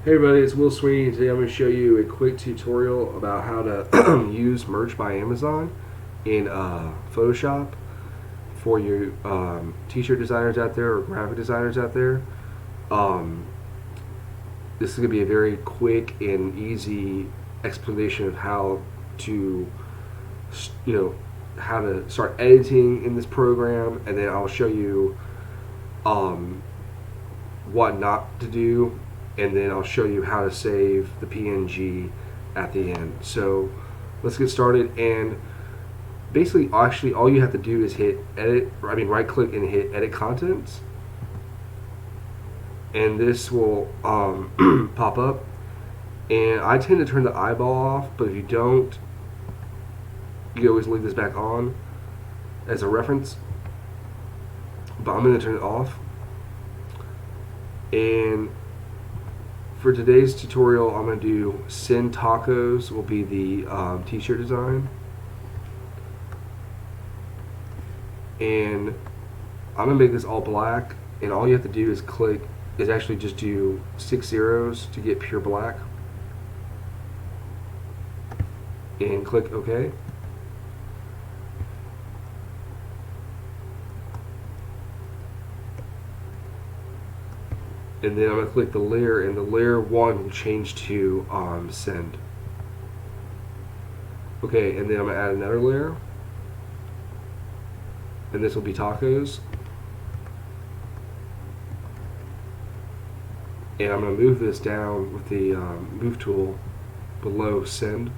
Hey everybody, it's Will Sweeney. Today I'm going to show you a quick tutorial about how to use Merch by Amazon in Photoshop for your t-shirt designers out there or graphic designers out there. Um, this is going to be a very quick and easy explanation of how to, how to start editing in this program, and then I'll show you um, what not to do, and then I'll show you how to save the PNG at the end. So let's get started. And basically, actually, all you have to do is hit edit. Right click and hit edit contents, and this will pop up. And I tend to turn the eyeball off, but if you don't, you can always leave this back on as a reference. But I'm going to turn it off. And for today's tutorial, I'm going to do Send Tacos will be the t-shirt design. And I'm going to make this all black, and all you have to do is actually just do 6 zeros to get pure black. And click OK. And then I'm going to click the layer, and the layer 1 will change to send. Okay, and then I'm going to add another layer, and this will be tacos. And I'm going to move this down with the move tool below send.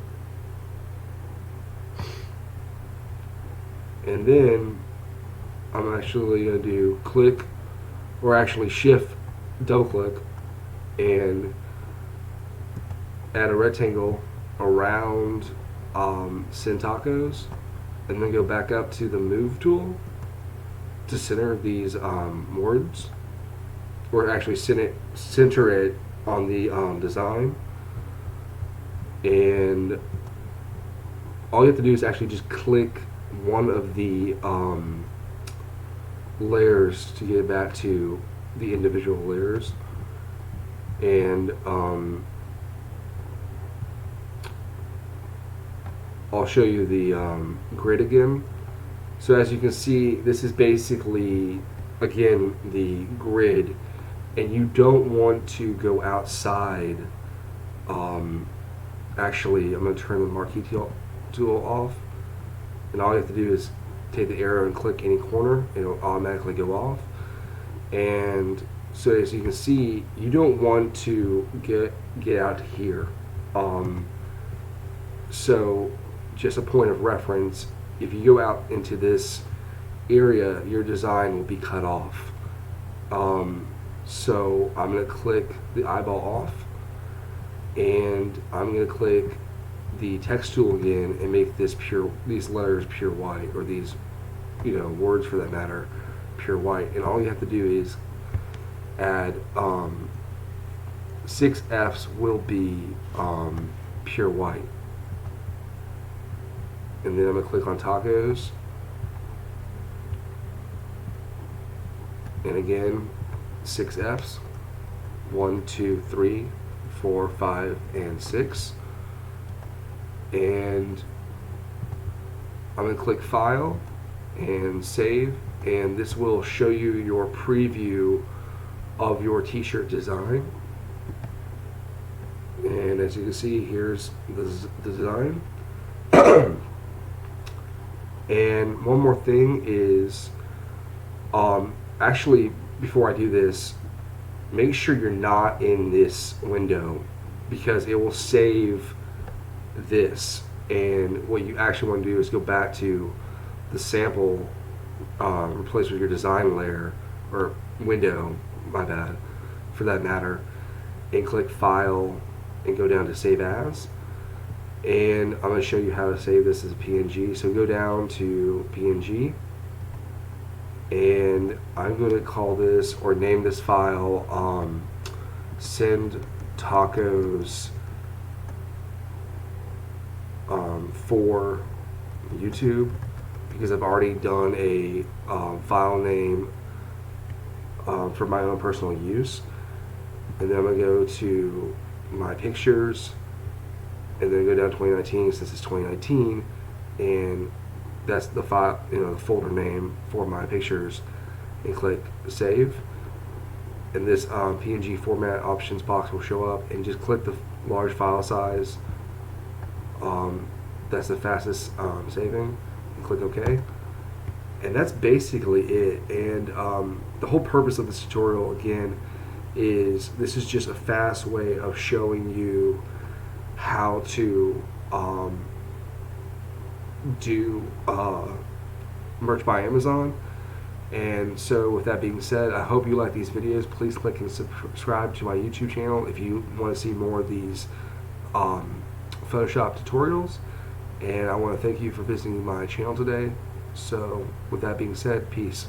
And then I'm actually going to do click, or actually shift double click, and add a rectangle around send tacos, and then go back up to the move tool to center these words, or actually center it on the design. And all you have to do is actually just click one of the layers to get back to the individual layers. And I'll show you the grid again. So as you can see, this is basically, again, the grid, and you don't want to go outside. Actually, I'm going to turn the marquee tool off, and all you have to do is take the arrow and click any corner, and it'll automatically go off. And so as you can see, you don't want to get out here. So just a point of reference, if you go out into this area, your design will be cut off. So I'm going to click the eyeball off, and I'm going to click the text tool again and make these letters pure white, or these words for that matter pure white. And all you have to do is add 6 F's will be pure white. And then I'm going to click on tacos, and again 6 F's, 1, 2, 3, 4, 5, and 6. And I'm going to click File and Save, and this will show you your preview of your t-shirt design. And as you can see, here's the design. And one more thing is, actually, before I do this, make sure you're not in this window, because it will save this. And what you actually want to do is go back to the sample, replace with your design layer, or window, my bad, for that matter, and click File and go down to Save As. And I'm going to show you how to save this as a PNG. So go down to PNG, and I'm going to call this, or name this file, Send Tacos for YouTube, because I've already done a file name for my own personal use. and then I'm going to go to my pictures, and then go down to 2019 since it's 2019, and that's the file, the folder name for my pictures, and click save. And this PNG format options box will show up, and just click the large file size. That's the fastest saving, and click OK. And that's basically it. And the whole purpose of this tutorial, again, is this is just a fast way of showing you how to do merch by Amazon. And so with that being said, I hope you like these videos. Please click and subscribe to my YouTube channel if you want to see more of these Photoshop tutorials. And I want to thank you for visiting my channel today. So with that being said, peace.